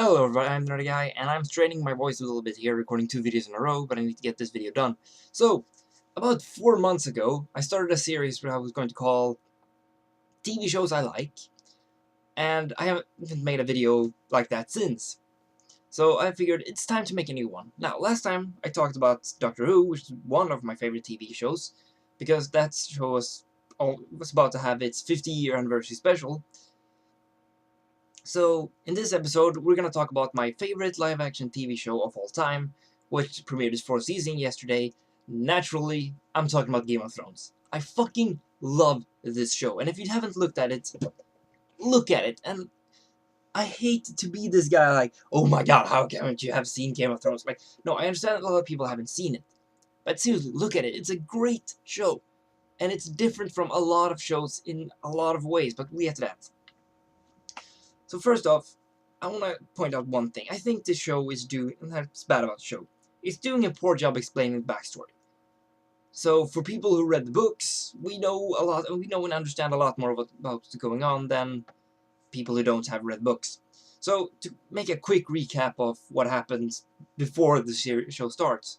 Hello everybody, I'm NerdyGuy, and I'm straining my voice a little bit here, recording 2 videos in a row, but I need to get this video done. So, about 4 months ago, I started a series where I was going to call TV shows I like, and I haven't made a video like that since. So I figured it's time to make a new one. Now, last time I talked about Doctor Who, which is one of my favorite TV shows, because that show was about to have its 50-year anniversary special. So, in this episode, we're gonna talk about my favorite live-action TV show of all time, which premiered its 4th season yesterday. Naturally, I'm talking about Game of Thrones. I fucking love this show, and if you haven't looked at it, look at it. And I hate to be this guy like, oh my god, how can't you have seen Game of Thrones? Like, no, I understand a lot of people haven't seen it, but seriously, look at it. It's a great show, and it's different from a lot of shows in a lot of ways, but we'll get to that. So first off, I want to point out one thing. I think this show is doing, and that's bad about the show, it's doing a poor job explaining the backstory. So for people who read the books, we know and understand a lot more about what's going on than people who don't have read books. So to make a quick recap of what happens before the show starts.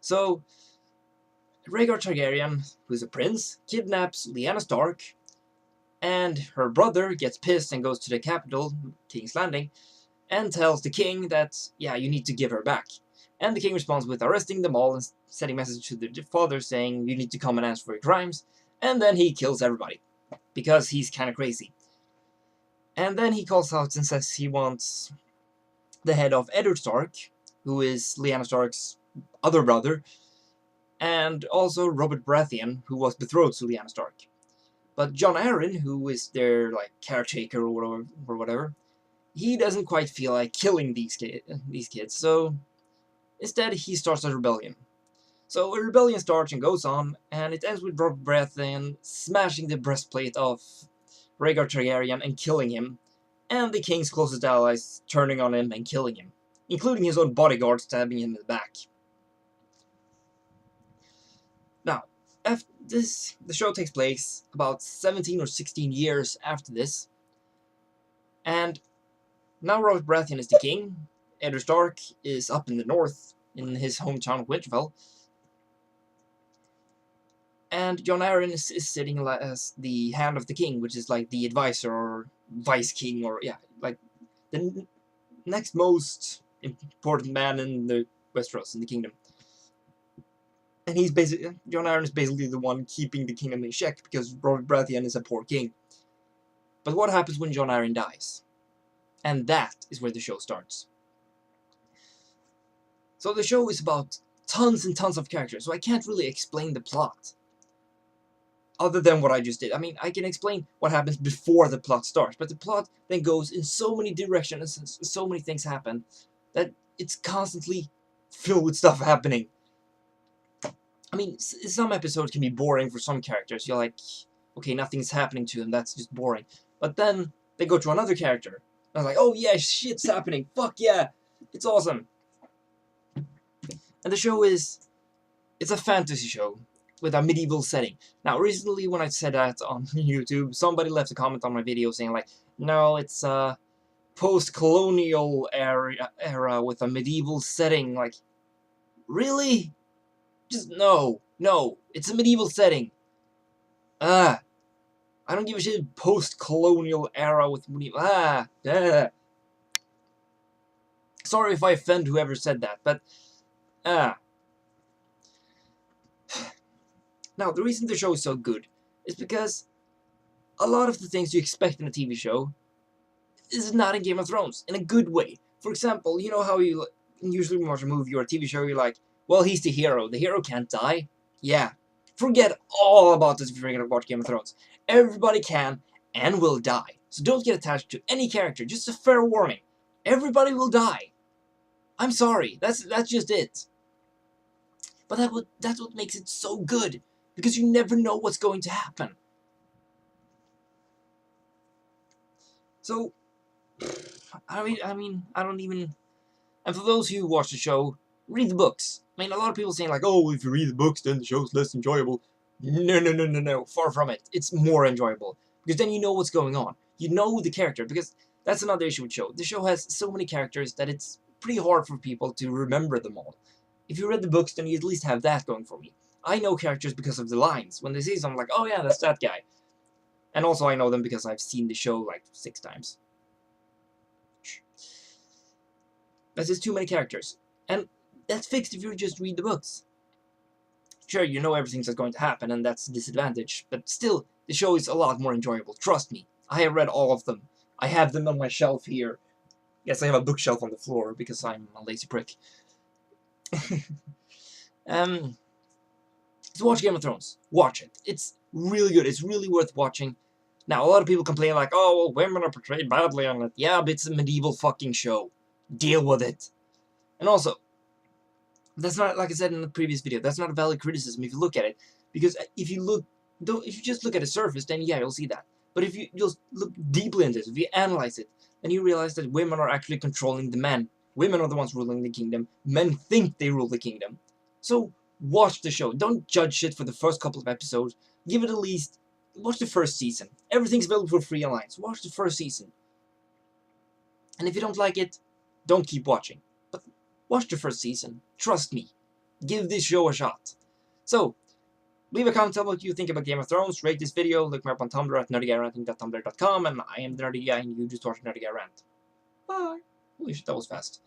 So Rhaegar Targaryen, who's a prince, kidnaps Lyanna Stark, and her brother gets pissed and goes to the capital, King's Landing, and tells the king that, yeah, you need to give her back. And the king responds with arresting them all and sending a message to the father saying, you need to come and answer for your crimes, and then he kills everybody, because he's kind of crazy. And then he calls out and says he wants the head of Eddard Stark, who is Lyanna Stark's other brother, and also Robert Baratheon, who was betrothed to Lyanna Stark. But Jon Arryn, who is their caretaker or whatever, he doesn't quite feel like killing these kids, so instead he starts a rebellion. So a rebellion starts and goes on, and it ends with Robert Baratheon smashing the breastplate of Rhaegar Targaryen and killing him, and the king's closest allies turning on him and killing him, including his own bodyguard stabbing him in the back. Now, after this, the show takes place about 17 or 16 years after this, and now Robert Baratheon is the king. Eddard Stark is up in the north, in his hometown of Winterfell, and Jon Arryn is sitting as the Hand of the King, which is like the advisor or vice king, or yeah, like the next most important man in the Westeros, in the kingdom. And he's basically, Jon Arryn is basically the one keeping the kingdom in check, because Robert Baratheon is a poor king. But what happens when Jon Arryn dies? And that is where the show starts. So the show is about tons and tons of characters, so I can't really explain the plot, other than what I just did. I mean, I can explain what happens before the plot starts, but the plot then goes in so many directions, and so many things happen, that it's constantly filled with stuff happening. I mean, some episodes can be boring for some characters. You're like, okay, nothing's happening to them, that's just boring. But then they go to another character, and I'm like, oh yeah, shit's happening, fuck yeah, it's awesome. And the show it's a fantasy show with a medieval setting. Now, recently when I said that on YouTube, somebody left a comment on my video saying like, no, it's a post-colonial era with a medieval setting. Like, really? Just no, it's a medieval setting. I don't give a shit. Post-colonial era with medieval. Sorry if I offend whoever said that, but Now, the reason the show is so good is because a lot of the things you expect in a TV show is not in Game of Thrones, in a good way. For example, you know how you usually watch a movie or a TV show, you're like, well, he's the hero can't die. Yeah, forget all about this if you're gonna watch Game of Thrones. Everybody can and will die, so don't get attached to any character. Just a fair warning, everybody will die. I'm sorry, that's just it. But that's what makes it so good, because you never know what's going to happen. So, I mean, I don't even... And for those who watch the show, read the books. I mean, a lot of people saying like, oh, if you read the books, then the show's less enjoyable. No. Far from it. It's more enjoyable. Because then you know what's going on. You know the character. Because That's another issue with the show. The show has so many characters that it's pretty hard for people to remember them all. If you read the books, then you at least have that going for me. I know characters because of the lines. When they say something like, oh yeah, that's that guy. And also I know them because I've seen the show like 6 times. That's just too many characters. And that's fixed if you just read the books. Sure, you know everything that's going to happen, and that's a disadvantage, but still, the show is a lot more enjoyable. Trust me. I have read all of them. I have them on my shelf here. Yes, I have a bookshelf on the floor because I'm a lazy prick. So watch Game of Thrones. Watch it. It's really good. It's really worth watching. Now, a lot of people complain like, oh, well, women are portrayed badly on it. Yeah, but it's a medieval fucking show. Deal with it. And also, that's not, like I said in the previous video, that's not a valid criticism if you look at it. Because if you just look at the surface, then yeah, you'll see that. But if you just look deeply into it, if you analyze it, then you realize that women are actually controlling the men. Women are the ones ruling the kingdom. Men think they rule the kingdom. So, watch the show. Don't judge shit for the first couple of episodes. Give it at least... Watch the first season. Everything's available for free online. So watch the first season. And if you don't like it, don't keep watching. But watch the first season. Trust me. Give this show a shot. So, leave a comment, tell what you think about Game of Thrones, rate this video, look me up on Tumblr at NerdyGuyRanting.tumblr.com, and I am the Nerdy Guy, and you just watched Nerdy Guy Rant. Bye. Holy shit, that was fast.